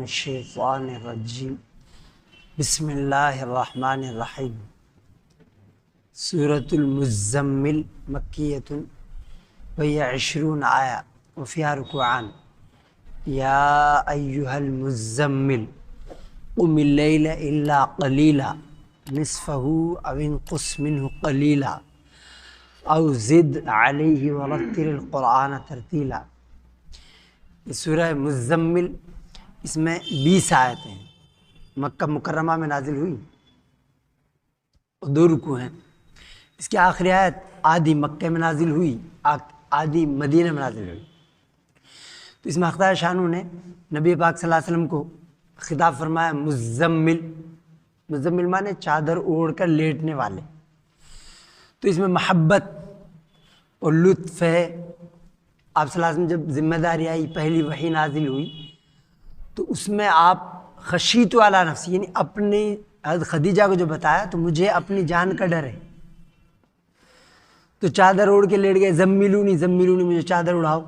الشیطان الرجیم بسم اللہ الرحمن الرحیم سورۃ المزمل مکیۃ وہی 20 آیا وفیہا رکوعان یا ایہا المزمل قم اللیل الا قلیلا نصفہ او انقص منہ قلیلا او زد علیہ ورتل القرآن ترتیلا۔ سورہ مزمل، اس میں 20 آیتیں ہیں، مکہ مکرمہ میں نازل ہوئی اور 2 رکوع ہیں۔ اس کی آخری آیت آدھی مکہ میں نازل ہوئی، آدھی مدینہ میں نازل ہوئی۔ تو اس میں خدا شانو نے نبی پاک صلی اللہ علیہ وسلم کو خطاب فرمایا مزمل۔ مزمل مانے چادر اوڑھ کر لیٹنے والے۔ تو اس میں محبت اور لطف ہے۔ آپ صلی اللہ علیہ وسلم جب ذمہ داری آئی، پہلی وحی نازل ہوئی، تو اس میں آپ خشیت علی نفسی، یعنی اپنی حضرت خدیجہ کو جو بتایا تو مجھے اپنی جان کا ڈر ہے، تو چادر اوڑھ کے لیٹ گئے، زملونی زملونی، مجھے چادر اڑاؤ۔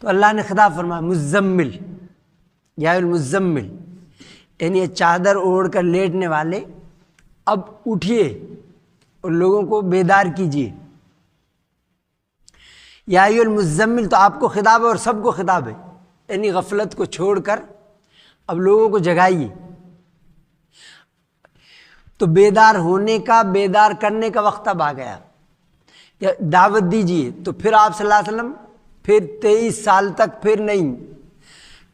تو اللہ نے خطاب فرمایا مزمل یا المزمل، یعنی یہ چادر اوڑھ کر لیٹنے والے، اب اٹھیے اور لوگوں کو بیدار کیجیے۔ یا ایھا المزمل تو آپ کو خطاب ہے اور سب کو خطاب ہے، یعنی غفلت کو چھوڑ کر اب لوگوں کو جگائیے۔ تو بیدار ہونے کا، بیدار کرنے کا وقت اب آ گیا، یا دعوت دیجیے۔ تو پھر آپ صلی اللہ علیہ وسلم پھر 23 سال تک پھر نہیں،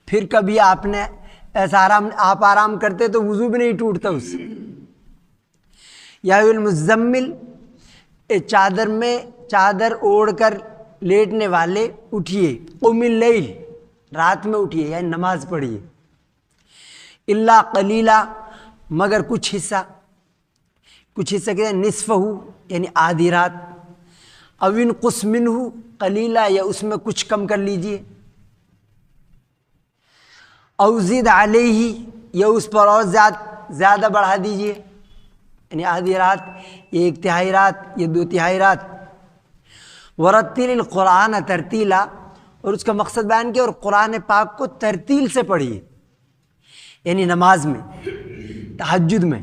پھر کبھی آپ نے ایسا آپ آرام کرتے تو وضو بھی نہیں ٹوٹتا اس سے۔ یا ایھا المزمل، چادر میں چادر اوڑھ کر لیٹنے والے اٹھیے، قم اللیل، رات میں اٹھیے، یعنی نماز پڑھیے، الا قلیلا، مگر کچھ حصہ کہتے ہیں نصفہ، یعنی آدھی رات، او انقص منہ قلیلا، یا اس میں کچھ کم کر لیجیے، او زد علیہ، یا اس پر اور زیادہ بڑھا دیجیے، یعنی آدھی رات، یا 1/3 رات، یا 2/3 رات۔ ورتل القرآن ترتیلا، اور اس کا مقصد بیان کیا، اور قرآن پاک کو ترتیل سے پڑھیے، یعنی نماز میں، تہجد میں۔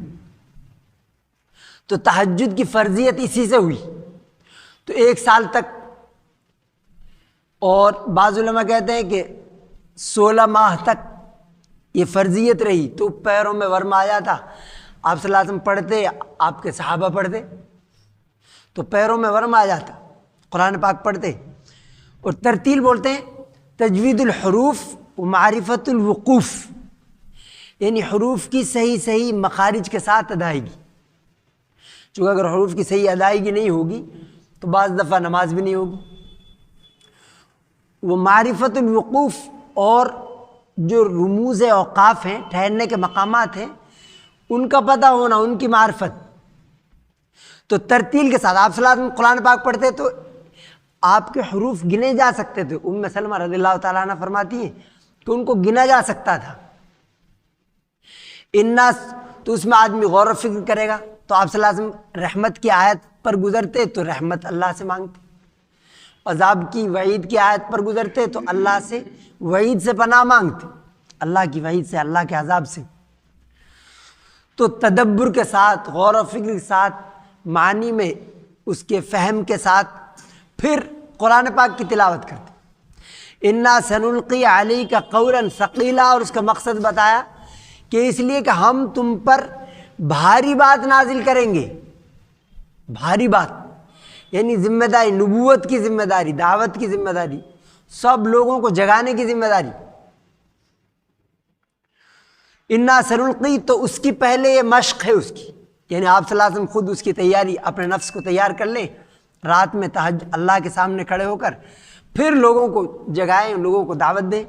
تو تہجد کی فرضیت اسی سے ہوئی۔ تو 1 سال تک، اور بعض علماء کہتے ہیں کہ 16 ماہ تک یہ فرضیت رہی، تو پیروں میں ورم آ جاتا، آپ صلی اللہ علیہ وسلم پڑھتے، آپ کے صحابہ پڑھتے، تو پیروں میں ورم آ جاتا، قرآن پاک پڑھتے۔ اور ترتیل بولتے ہیں تجوید الحروف و معرفت الوقوف، یعنی حروف کی صحیح مخارج کے ساتھ ادائیگی۔ چونکہ اگر حروف کی صحیح ادائیگی نہیں ہوگی تو بعض دفعہ نماز بھی نہیں ہوگی۔ وہ معرفت الوقوف، اور جو رموز اوقاف ہیں، ٹھہرنے کے مقامات ہیں، ان کا پتہ ہونا، ان کی معرفت۔ تو ترتیل کے ساتھ آپ صلی اللہ علیہ وسلم قرآن پاک پڑھتے تو آپ کے حروف گنے جا سکتے تھے۔ ام سلمہ رضی اللہ تعالیٰ عنہ فرماتی ہیں کہ ان کو گنا جا سکتا تھا۔ الناس، تو اس میں آدمی غور و فکر کرے گا، تو آپ صلی اللہ علیہ وسلم رحمت کی آیت پر گزرتے تو رحمت اللہ سے مانگتے، عذاب کی وعید کی آیت پر گزرتے تو اللہ سے وعید سے پناہ مانگتے، اللہ کی وعید سے، اللہ کے عذاب سے۔ تو تدبر کے ساتھ، غور و فکر کے ساتھ، معنی میں اس کے فہم کے ساتھ پھر قرآن پاک کی تلاوت کرتے۔ انا سنلقی علیک قولا ثقیلا، اور اس کا مقصد بتایا کہ اس لیے کہ ہم تم پر بھاری بات نازل کریں گے۔ بھاری بات یعنی ذمہ داری، نبوت کی ذمہ داری، دعوت کی ذمہ داری، سب لوگوں کو جگانے کی ذمہ داری۔ انا سنلقی، تو اس کی پہلے یہ مشق ہے اس کی، یعنی آپ صلی اللہ علیہ وسلم خود اس کی تیاری، اپنے نفس کو تیار کر لیں، رات میں تہجد اللہ کے سامنے کھڑے ہو کر پھر لوگوں کو جگائیں، لوگوں کو دعوت دیں۔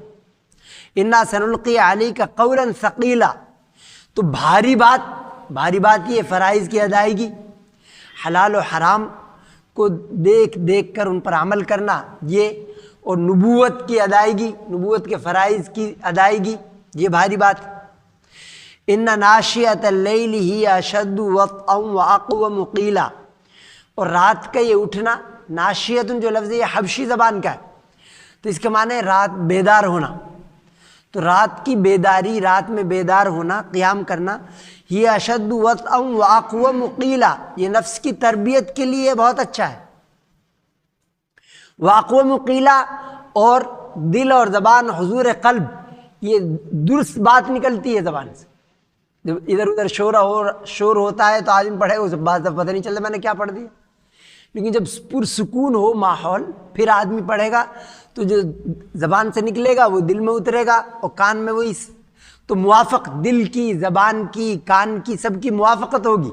انا سنلقی علیک قولا ثقیلا، تو بھاری بات یہ فرائض کی ادائیگی، حلال و حرام کو دیکھ کر ان پر عمل کرنا، یہ، اور نبوت کی ادائیگی، نبوت کے فرائض کی ادائیگی، یہ بھاری بات۔ ان ناشئۃ اللیل ہی اشد وطئا واقوم قیلا، اور رات کا یہ اٹھنا، ناشئۃ جو لفظ ہے یہ حبشی زبان کا ہے، تو اس کے معنی ہے رات بیدار ہونا۔ تو رات کی بیداری، رات میں بیدار ہونا، قیام کرنا، یہ اشد وطئا واقوم قیلا، یہ نفس کی تربیت کے لیے بہت اچھا ہے۔ واقوم قیلا، اور دل اور زبان حضور قلب، یہ درست بات نکلتی ہے زبان سے۔ جب ادھر ادھر شور ہوتا ہے تو آدمی پڑھے اس بات کا پتہ نہیں چلتا میں نے کیا پڑھ دیا، لیکن جب پرسکون ہو ماحول پھر آدمی پڑھے گا تو جو زبان سے نکلے گا وہ دل میں اترے گا، اور کان میں وہی، تو موافق دل کی، زبان کی، کان کی، سب کی موافقت ہوگی،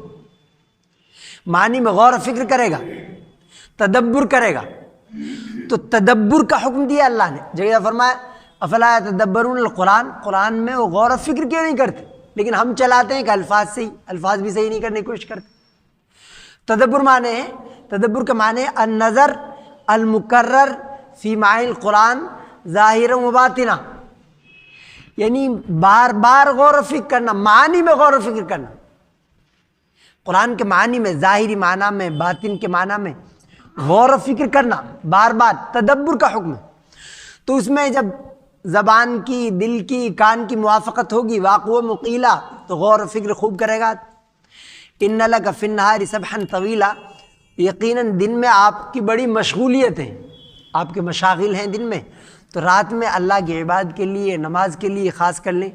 معنی میں غور و فکر کرے گا، تدبر کرے گا۔ تو تدبر کا حکم دیا اللہ نے، جگہ فرمایا افلا یتدبرون القرآن، قرآن میں وہ غور و فکر کیوں نہیں کرتے، لیکن ہم چلاتے ہیں کہ الفاظ سے ہی، الفاظ بھی صحیح نہیں کرنے کی کوشش کرتے۔ تدبر معنی ہے، تدبر کا معنی ہے النظر المکرر فی معنی القرآن ظاہرا و باطنا، یعنی بار بار غور و فکر کرنا، معنی میں غور و فکر کرنا، قرآن کے معنی میں، ظاہری معنی میں، باطن کے معنی میں غور و فکر کرنا بار بار، تدبر کا حکم ہے۔ تو اس میں جب زبان کی، دل کی، کان کی موافقت ہوگی، واقوہ مقیلا، تو غور و فکر خوب کرے گا۔ ان لک فی النہار سبحا طویلا، یقیناً دن میں آپ کی بڑی مشغولیت ہیں، آپ کے مشاغل ہیں دن میں، تو رات میں اللہ کی عبادت کے لیے، نماز کے لیے خاص کر لیں۔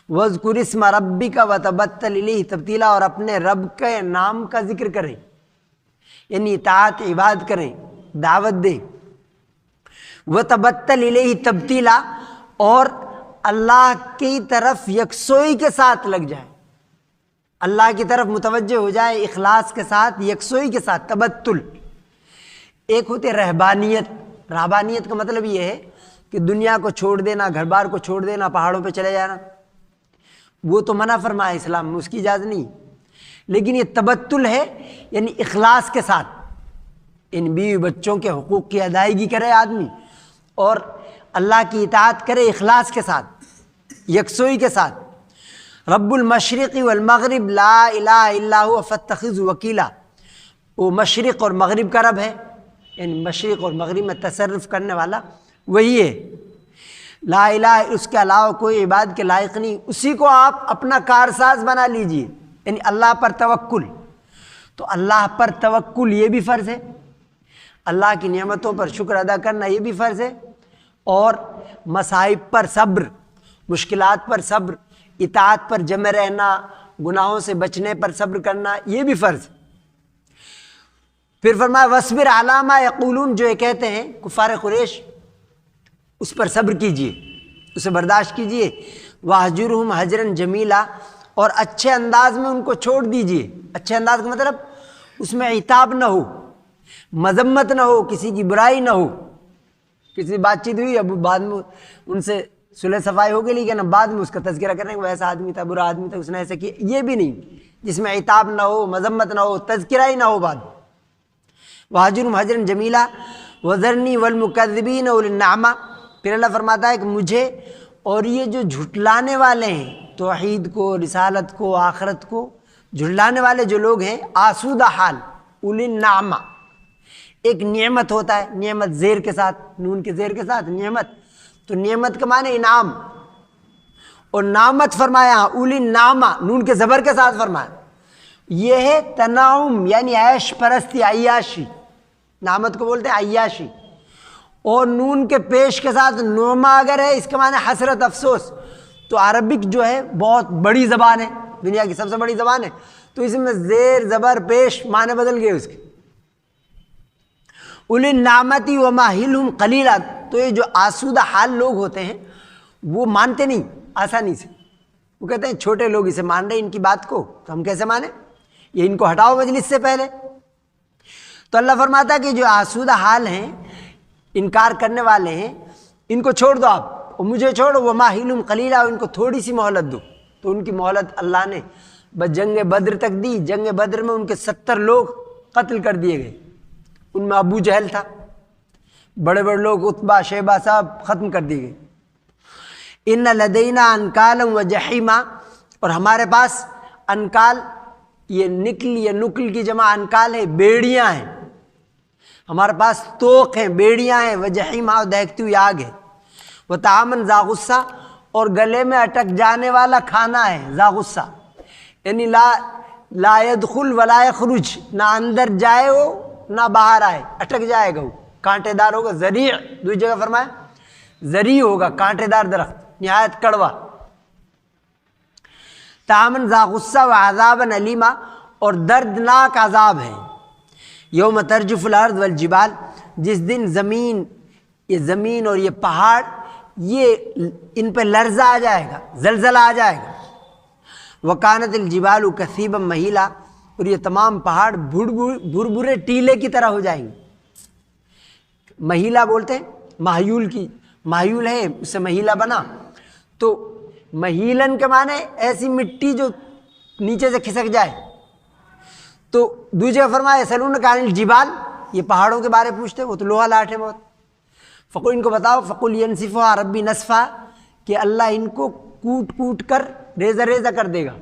وَاذْكُرِ اسْمَ رَبِّكَ وَتَبَتَّلْ إِلَيْهِ تبتیلا، اور اپنے رب کے نام کا ذکر کریں، یعنی اطاعت، عبادت کریں، دعوت دیں۔ وَتَبَتَّلْ إِلَيْهِ تبتیلا، اور اللہ کی طرف یکسوئی کے ساتھ لگ جائے، اللہ کی طرف متوجہ ہو جائے، اخلاص کے ساتھ، یکسوئی کے ساتھ، تبتل۔ ایک ہوتے رہبانیت، رہبانیت کا مطلب یہ ہے کہ دنیا کو چھوڑ دینا، گھر بار کو چھوڑ دینا، پہاڑوں پہ چلے جانا، وہ تو منع فرمایا اسلام میں، اس کی اجازت نہیں۔ لیکن یہ تبتل ہے، یعنی اخلاص کے ساتھ، ان بیوی بچوں کے حقوق کی ادائیگی کرے آدمی، اور اللہ کی اطاعت کرے اخلاص کے ساتھ، یکسوئی کے ساتھ۔ رب المشرق والمغرب لا الہ الا هو فاتخذه وکیلا، وہ مشرق اور مغرب کا رب ہے، یعنی مشرق اور مغرب میں تصرف کرنے والا وہی ہے، لا الہ، اس کے علاوہ کوئی عبادت کے لائق نہیں، اسی کو آپ اپنا کارساز بنا لیجئے، یعنی اللہ پر توکل۔ تو اللہ پر توکل یہ بھی فرض ہے، اللہ کی نعمتوں پر شکر ادا کرنا یہ بھی فرض ہے، اور مصائب پر صبر، مشکلات پر صبر، اطاعت پر جمع رہنا، گناہوں سے بچنے پر صبر کرنا یہ بھی فرض ہے۔ پھر فرمایا وَاصْبِرْ عَلَىٰ مَا يَقُولُونَ، جو یہ کہتے ہیں کفار قریش، اس پر صبر کیجئے، اسے برداشت کیجئے۔ وَاهْجُرْهُمْ هَجْرًا جَمِيلًا، اور اچھے انداز میں ان کو چھوڑ دیجئے۔ اچھے انداز کا مطلب اس میں عتاب نہ ہو، مذمت نہ ہو، کسی کی برائی نہ ہو، کسی بات چیت ہوئی اب بعد میں ان سے صلح صفائی ہو گئی، لیکن بعد میں اس کا تذکرہ کرنے کہ وہ ایسا آدمی تھا، برا آدمی تھا، اس نے ایسا کیا، یہ بھی نہیں، جس میں عتاب نہ ہو، مذمت نہ ہو، تذکرہ ہی نہ ہو بعد۔ وَاهْجُرْهُمْ هَجْرًا جَمِيلًا وَذَرْنِي وَالْمُكَذِّبِينَ أُولِي النَّعْمَةِ، پھر اللہ فرماتا ہے کہ مجھے اور یہ جو جھٹلانے والے ہیں توحید کو، رسالت کو، آخرت کو جھٹلانے والے جو لوگ ہیں، آسودہ حال، اولی النعمہ، ایک نعمت ہوتا ہے، نعمت زیر کے ساتھ، نون کے زیر کے ساتھ نعمت، تو نعمت کا معنی انعام، اور نعمت فرمایا اولی النعمہ، نون کے زبر کے ساتھ فرمایا، یہ ہے تنعم، یعنی عیش پرستی، عیاشی، نعمت کو بولتے ہیں عیاشی، اور نون کے پیش کے ساتھ نعمہ اگر ہے، اس کا معنی حسرت، افسوس۔ تو عربک جو ہے بہت بڑی زبان ہے، دنیا کی سب سے بڑی زبان ہے، تو اس میں زیر زبر پیش معنی بدل گئے اس کے۔ اولی النعمتی ومہلہم قلیلا، تو یہ جو آسودہ حال لوگ ہوتے ہیں وہ مانتے نہیں آسانی سے، وہ کہتے ہیں چھوٹے لوگ اسے مان رہے ان کی بات کو، تو ہم کیسے مانیں، یہ ان کو ہٹاؤ مجلس سے پہلے۔ تو اللہ فرماتا ہے کہ جو آسودہ حال ہیں، انکار کرنے والے ہیں، ان کو چھوڑ دو آپ، اور مجھے چھوڑو، ومہلہم قلیلا، ان کو تھوڑی سی مہلت دو۔ تو ان کی مہلت اللہ نے بس جنگ بدر تک دی، جنگ بدر میں ان کے 70 لوگ قتل کر دیے گئے، ان میں ابو جہل تھا، بڑے بڑے لوگ عتبہ، شیبہ صاحب ختم کر دیے گئے۔ ان لدینا انکالا و جحیما، اور ہمارے پاس انکال، یہ نکل یا نکل کی جمع انکال ہے، بیڑیاں ہیں، ہمارے پاس توق ہیں، بیڑیاں ہیں، و جحیما، اور دہکتی ہوئی آگ ہے، و طعامن ذا غصہ، اور گلے میں اٹک جانے والا کھانا ہے ذا غصہ، یعنی لا يدخل ولا یخرج، نہ اندر جائے وہ نہ باہر آئے، اٹک جائے گا وہ، کانٹے دار ہوگا، ذریع، دوسری جگہ فرمایا ذریع ہوگا، کانٹے دار درخت، نہایت کڑوا، طعامًا ذا غصہ وعذابًا علیما، اور دردناک عذاب ہے، یوم ترجف الارض والجبال، جس دن زمین اور یہ پہاڑ، یہ ان پہ لرزہ آ جائے گا، زلزلہ آ جائے گا، وکانت الجبال کثیبا مہیلا، اور یہ تمام پہاڑ بھربھرے ٹیلے کی طرح ہو جائیں گے، مہیلا بولتے ہیں محیول کی، محیول ہے اس سے مہیلا بنا، تو مہیلن کے معنی ایسی مٹی جو نیچے سے کھسک جائے، تو دوسری جگہ فرمایا یسألونک عن الجبال، یہ پہاڑوں کے بارے پوچھتے، وہ تو لوہا لاٹھ ہے بہت، فقل ان کو بتاؤ، فقل ینسفھا ربی نسفا، کہ اللہ ان کو کوٹ کوٹ کر ریزہ ریزہ کر دے گا،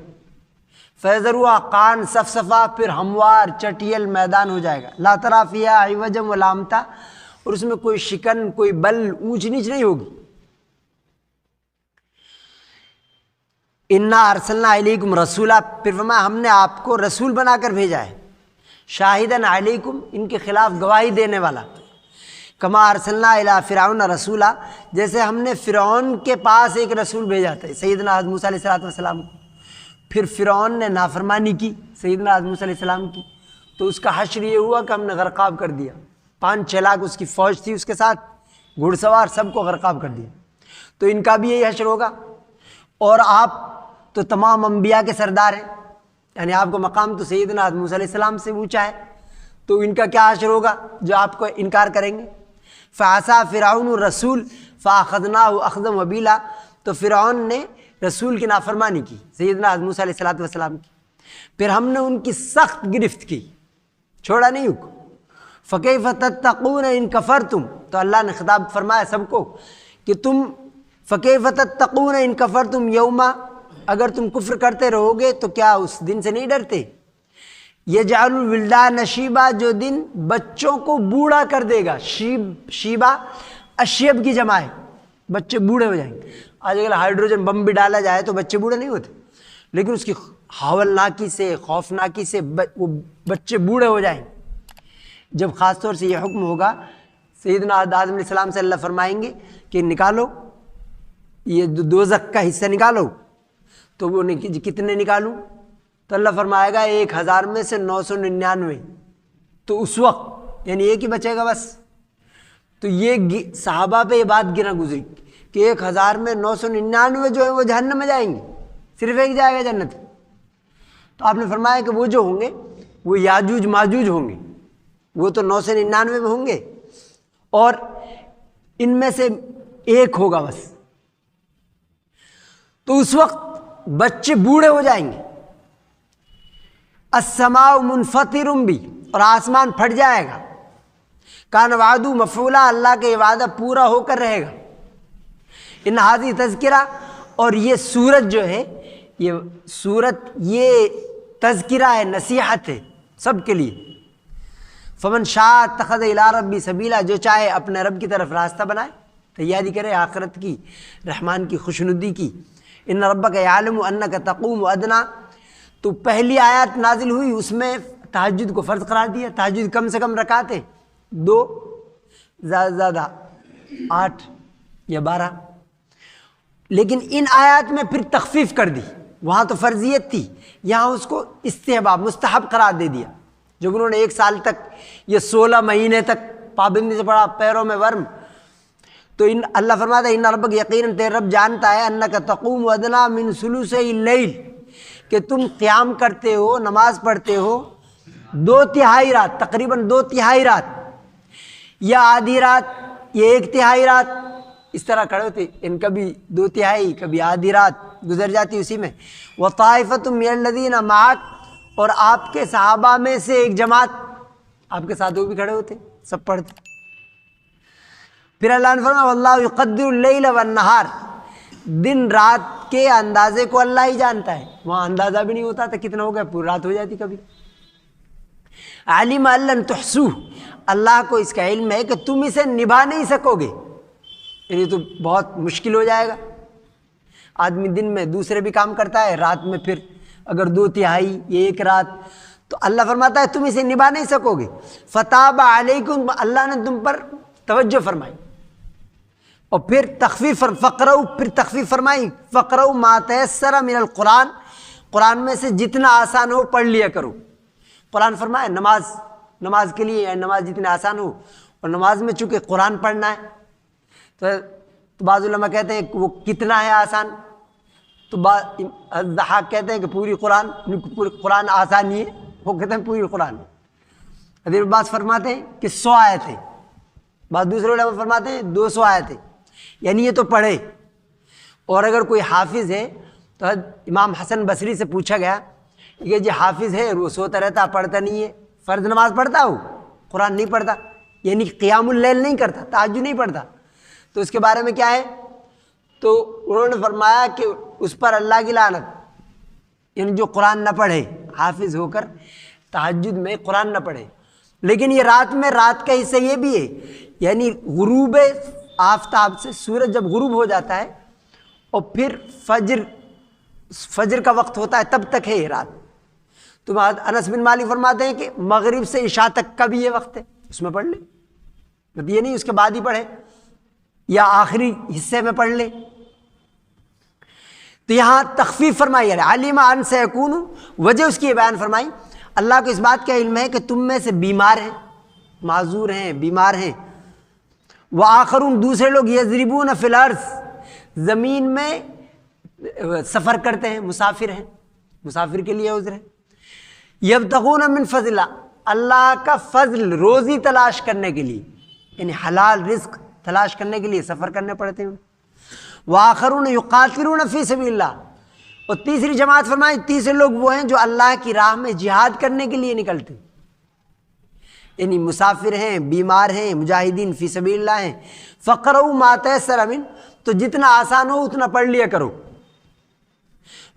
فیذرھا قاعا صفصفا، پھر ہموار چٹیل میدان ہو جائے گا، لا تری فیہا عوجا ولا امتا، اور اس میں کوئی شکن کوئی بل اونچ نیچ نہیں ہوگی، انا ارسلنا الیکم رسولا، پھر فرمایا ہم نے آپ کو رسول بنا کر بھیجا ہے، شاہدن علیکم، ان کے خلاف گواہی دینے والا، کما ارسلنا الی فرعون رسولا، جیسے ہم نے فرعون کے پاس ایک رسول بھیجا تھا سیدنا حضرت موسیٰ علیہ السلام کو، پھر فرعون نے نافرمانی کی سیدنا حضرت موسیٰ علیہ السلام کی، تو اس کا حشر یہ ہوا کہ ہم نے غرقاب کر دیا، 5-6 لاکھ اس کی فوج تھی، اس کے ساتھ گھڑ سوار، سب کو غرقاب کر دیا، تو ان کا بھی یہی حشر ہوگا، اور آپ تو تمام انبیاء کے سردار ہیں، یعنی آپ کا مقام تو سیدنا حضرت موسیٰ علیہ السلام سے اونچا ہے، تو ان کا کیا حشر ہوگا جو آپ کو انکار کریں گے، فعصا فرعون الرسول فاخذناہ اخذا وبیلا، تو فرعون نے رسول کی نافرمانی کی سیدنا حضرت موسیٰ علیہ السلام کی، پھر ہم نے ان کی سخت گرفت کی، چھوڑا نہیں ان کو، فکیف تتقون ان کفرتم، تو اللہ نے خطاب فرمایا سب کو کہ تم فکیف تتقون ان کفرتم یوما، اگر تم کفر کرتے رہو گے تو کیا اس دن سے نہیں ڈرتے، یجعل الولدان شیبا، جو دن بچوں کو بوڑھا کر دے گا، شیبا اشیب کی جمع ہے، بچے بوڑھے ہو جائیں گے، آج کل ہائیڈروجن بم بھی ڈالا جائے تو بچے بوڑھے نہیں ہوتے، لیکن اس کی ہولناکی سے خوفناکی سے وہ بچے بوڑھے ہو جائیں گے، جب خاص طور سے یہ حکم ہوگا سیدنا آدم علیہ السلام سے اللہ فرمائیں گے کہ نکالو یہ دوزخ کا حصہ نکالو، تو وہ کتنے نکالوں، تو اللہ فرمائے گا 1000 میں سے 999، تو اس وقت یعنی ایک ہی بچے گا بس، تو یہ صحابہ پہ یہ بات گرا گزری کہ 1000 میں 999 جو ہیں وہ جہنم میں جائیں گے، صرف ایک جائے گا جنت، تو آپ نے فرمایا کہ وہ جو ہوں گے وہ یاجوج ماجوج ہوں گے، وہ تو 999 میں ہوں گے، اور ان میں سے ایک ہوگا بس، تو اس وقت بچے بوڑھے ہو جائیں گے، السماء منفطر بھی، اور آسمان پھٹ جائے گا، کان وعدو مفعولا، اللہ کے وعدہ پورا ہو کر رہے گا، ان ہذی تذکرہ، اور یہ سورت جو ہے، یہ سورت یہ تذکرہ ہے، نصیحت ہے سب کے لیے، فمن شاء اتخذ الی ربی سبیلا، جو چاہے اپنے رب کی طرف راستہ بنائے، تیاری کرے آخرت کی، رحمان کی خوشنودی کی، ان ربک یعلم انک تقوم ادنی، تو پہلی آیات نازل ہوئی اس میں تہجد کو فرض قرار دیا، تہجد کم سے کم رکعت ہے 2، زیادہ زیادہ 8 یا 12، لیکن ان آیات میں پھر تخفیف کر دی، وہاں تو فرضیت تھی، یہاں اس کو استحباب مستحب قرار دے دیا، جب انہوں نے 1 سال تک یہ 16 مہینے تک پابندی سے پڑھا، پیروں میں ورم، تو اللہ فرماتا ہے ان ربک، یقیناً تیرے رب جانتا ہے، انک تقوم ادنی من ثلثی اللیل، کہ تم قیام کرتے ہو، نماز پڑھتے ہو 2/3 رات، تقریباً 2/3 رات، یا آدھی رات، یا 1/3 رات، اس طرح کھڑے ہوتے، ان کبھی 2/3 کبھی آدھی رات گزر جاتی اسی میں، وطائفۃ من الذین معک، اور آپ کے صحابہ میں سے ایک جماعت آپ کے ساتھ وہ بھی کھڑے ہوتے، سب پڑھتے، پھر اللہ نے فرمایا واللہ یقدر اللیل والنہار، دن رات کے اندازے کو اللہ ہی جانتا ہے، وہاں اندازہ بھی نہیں ہوتا تھا کتنا ہو گیا، پوری رات ہو جاتی کبھی، علم ان لن تحصوہ، اللہ کو اس کا علم ہے کہ تم اسے نبھا نہیں سکو گے، یعنی تو بہت مشکل ہو جائے گا، آدمی دن میں دوسرے بھی کام کرتا ہے، رات میں پھر اگر 2/3 یا 1 رات، تو اللہ فرماتا ہے تم اسے نبھا نہیں سکو گے۔ فتاب علیکم، اللہ نے تم پر توجہ فرمائی، اور پھر تخفیف فرمائی، فقرؤ ما تیسر من القرآن، قرآن میں سے جتنا آسان ہو پڑھ لیا کرو۔ قرآن فرمایا نماز کے لیے نماز جتنا آسان ہو، اور نماز میں چونکہ قرآن پڑھنا ہے تو بعض علماء کہتے ہیں کہ وہ کتنا ہے آسان، تو ضحاک کہتے ہیں کہ پوری قرآن آسان نہیں ہے، وہ کہتے ہیں پوری قرآن۔ حضرت عباس فرماتے ہیں کہ 100 آیتیں، بعض دوسرے علماء فرماتے ہیں 200 آیتیں، یعنی یہ تو پڑھے۔ اور اگر کوئی حافظ ہے تو امام حسن بصری سے پوچھا گیا کہ جی حافظ ہے وہ سوتا رہتا پڑھتا نہیں ہے، فرض نماز پڑھتا ہو قرآن نہیں پڑھتا، یعنی قیام اللیل نہیں کرتا، تہجد نہیں پڑھتا، تو اس کے بارے میں کیا ہے؟ تو انہوں نے فرمایا کہ اس پر اللہ کی لعنت، یعنی جو قرآن نہ پڑھے، حافظ ہو کر تہجد میں قرآن نہ پڑھے۔ لیکن یہ رات کا حصہ یہ بھی ہے، یعنی غروب آفتاب سے، سورج جب غروب ہو جاتا ہے اور پھر فجر کا وقت ہوتا ہے تب تک ہے یہ رات۔ تو انس بن مالک فرماتے ہیں کہ مغرب سے عشاء تک کا بھی یہ وقت ہے، اس میں پڑھ لے، مطلب یہ نہیں اس کے بعد ہی پڑھے یا آخری حصے میں پڑھ لے۔ تو یہاں تخفیف فرمائی ہے، علم ان سیکون، وجہ اس کی بیان فرمائی، اللہ کو اس بات کا علم ہے کہ تم میں سے بیمار ہیں، معذور ہیں، بیمار ہیں، وآخرون، دوسرے لوگ یضربون فی الارض، زمین میں سفر کرتے ہیں، مسافر ہیں، مسافر کے لیے عذر ہے، یبتغون من فضل اللہ کا فضل، روزی تلاش کرنے کے لیے، یعنی حلال رزق تلاش کرنے کے لیے سفر کرنے پڑتے ہیں۔ وآخرون یقاتلون فی سبیل اللہ، اور تیسری جماعت فرمائی تیسرے لوگ وہ ہیں جو اللہ کی راہ میں جہاد کرنے کے لیے نکلتے ہیں، یعنی مسافر ہیں، بیمار ہیں، مجاہدین فی سبیل اللہ ہیں۔ فقرؤ ما تیسر من، تو جتنا آسان ہو اتنا پڑھ لیا کرو۔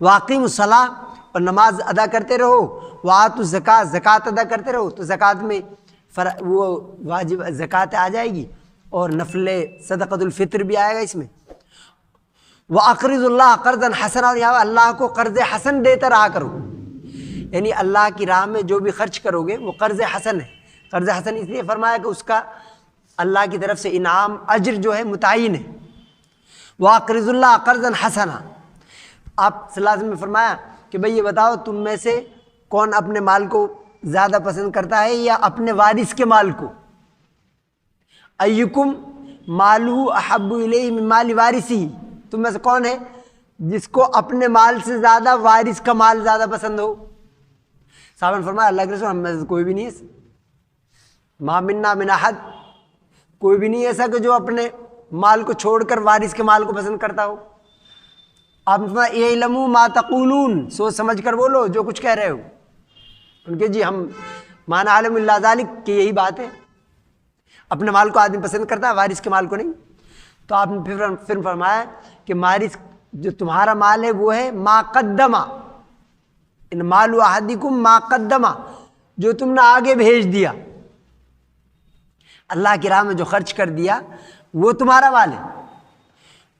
واقیموا الصلاۃ، اور نماز ادا کرتے رہو، وآتوا الزکاۃ، زکوٰۃ ادا کرتے رہو، تو زکوٰۃ میں وہ واجب زکوٰۃ آ جائے گی، اور نفل صدقۃ الفطر بھی آئے گا اس میں۔ وَأَقْرِضُوا اللَّهَ قَرْضًا حَسَنًا، اور یہاں اللہ کو قرض حسن دیتا رہا کرو، یعنی اللہ کی راہ میں جو بھی خرچ کرو گے وہ قرض حسن ہے۔ قرض حسن اس لیے فرمایا کہ اس کا اللہ کی طرف سے انعام اجر جو ہے متعین ہے۔ وَأَقْرِضُوا اللَّهَ قَرْضًا حَسَنًا، آپ صلی اللہ علیہ وسلم نے فرمایا کہ بھئی یہ بتاؤ تم میں سے کون اپنے مال کو زیادہ پسند کرتا ہے یا اپنے وارث کے مال کو؟ ایکم مالہ احب الیہ من مال وارثہ، تم میں سے کون ہے جس کو اپنے مال سے زیادہ وارث کا مال زیادہ پسند ہو؟ صحابہ نے فرمایا اللہ کے رسول ہم میں سے کوئی بھی نہیں ہے، ما منا من احد، کوئی بھی نہیں ایسا کہ جو اپنے مال کو چھوڑ کر وارث کے مال کو پسند کرتا ہو۔ آپ نے فرمایا اعلموا ما تقولون، سوچ سمجھ کر بولو جو کچھ کہہ رہے ہو۔ ان کے جی ہم مان عالم اللہ ذالک، کہ یہی بات ہے، اپنے مال کو آدمی پسند کرتا ہے وارث کے مال کو نہیں۔ تو آپ نے پھر فرمایا کہ وارث جو تمہارا مال ہے وہ ہے ما قدما، ان مال احدکم ما قدما، جو تم نے آگے بھیج دیا، اللہ کی راہ میں جو خرچ کر دیا وہ تمہارا مال ہے۔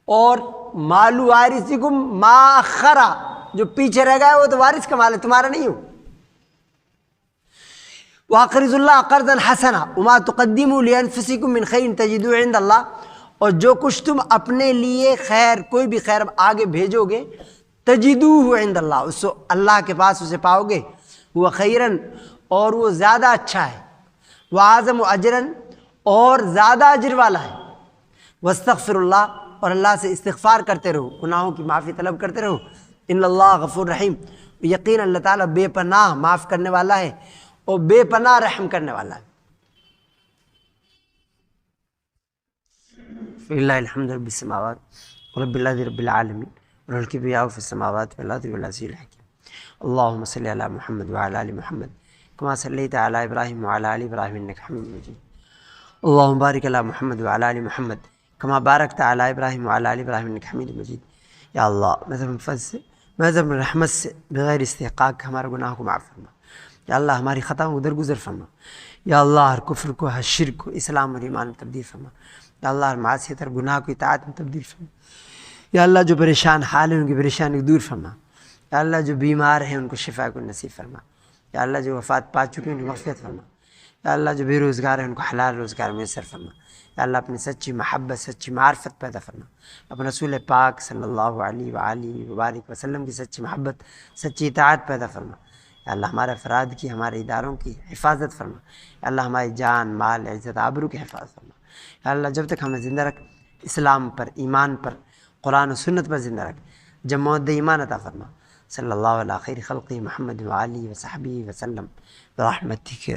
اور مال وارثکم ما اخرا، جو پیچھے رہ گیا وہ تو وارث کا مال ہے، تمہارا نہیں ہو۔ وَأَقْرِضُوا اللَّهَ قَرْضًا حَسَنًا وَمَا تُقَدِّمُوا لِأَنفُسِكُم مِّن خَيْرٍ تَجِدُوهُ عِندَ اللَّهِ، اور جو کچھ تم اپنے لیے خیر، کوئی بھی خیر آگے بھیجو گے، تجدوہ عند اللہ، اس کو اللہ کے پاس اسے پاؤ گے، وہ خیرن، اور وہ زیادہ اچھا ہے، وَأَعْظَمُ اجرن، اور زیادہ اجر والا ہے، وَاسْتَغْفِرُوا اللَّهَ، اور اللہ سے استغفار کرتے رہو، گناہوں کی معافی طلب کرتے رہو، ان اللہ غفور رحیم، یقین اللہ تعالیٰ بے پناہ معاف کرنے والا ہے اور بے پناہ رحم کرنے والا ہے۔ فللہ الحمد رب السماوات رب الارض رب العالمین والملک بیہ فی السماوات والارض والعزیز الحکیم، اللہم صلی علی محمد وعلی آل محمد کما صلیت علی ابراہیم وعلی آل ابراہیم انک حمید مجید، اللہم بارک علی محمد وعلی آل محمد کما بارکت علی ابراہیم وعلی آل ابراہیم انک حمید مجید۔ یا اللہ محض فضل سے، محض رحمت سے، بغیر استحقاق ہمارے گناہ کو معاف فرما، یا اللہ ہماری خطاؤں کو درگزر فرما، یا اللہ ہر کفر کو، ہر شرک کو اسلام اور ایمان میں تبدیل فرما، یا اللہ ہر معصیت اور گناہ کو اطاعت میں تبدیل فرما، یا اللہ جو پریشان حال ہیں ان کی پریشانی کو دور فرما، یا اللہ جو بیمار ہیں ان کو شفا کو نصیب فرما، یا اللہ جو وفات پا چکے ہیں ان کی مغفرت فرما، یا اللہ جو بے روزگار ہیں ان کو حلال روزگار میسر فرما، یا اللہ اپنی سچی محبت سچی معرفت پیدا فرما، اپنے رسول پاک صلی اللہ علیہ وآلہ وبارک وسلم کی سچی محبت سچی اطاعت پیدا فرما، یا اللہ ہمارے افراد کی ہمارے اداروں کی حفاظت فرما، یا اللہ ہماری جان مال عزت آبرو کی حفاظت فرما، یا اللہ جب تک ہمیں زندہ رکھ اسلام پر ایمان پر قرآن و سنت پر زندہ رکھ، جب موت ایمان عطا فرما، صلی اللہ علیہ خیر خلقی محمد وآلہ وصحبہ وسلم برحمتک۔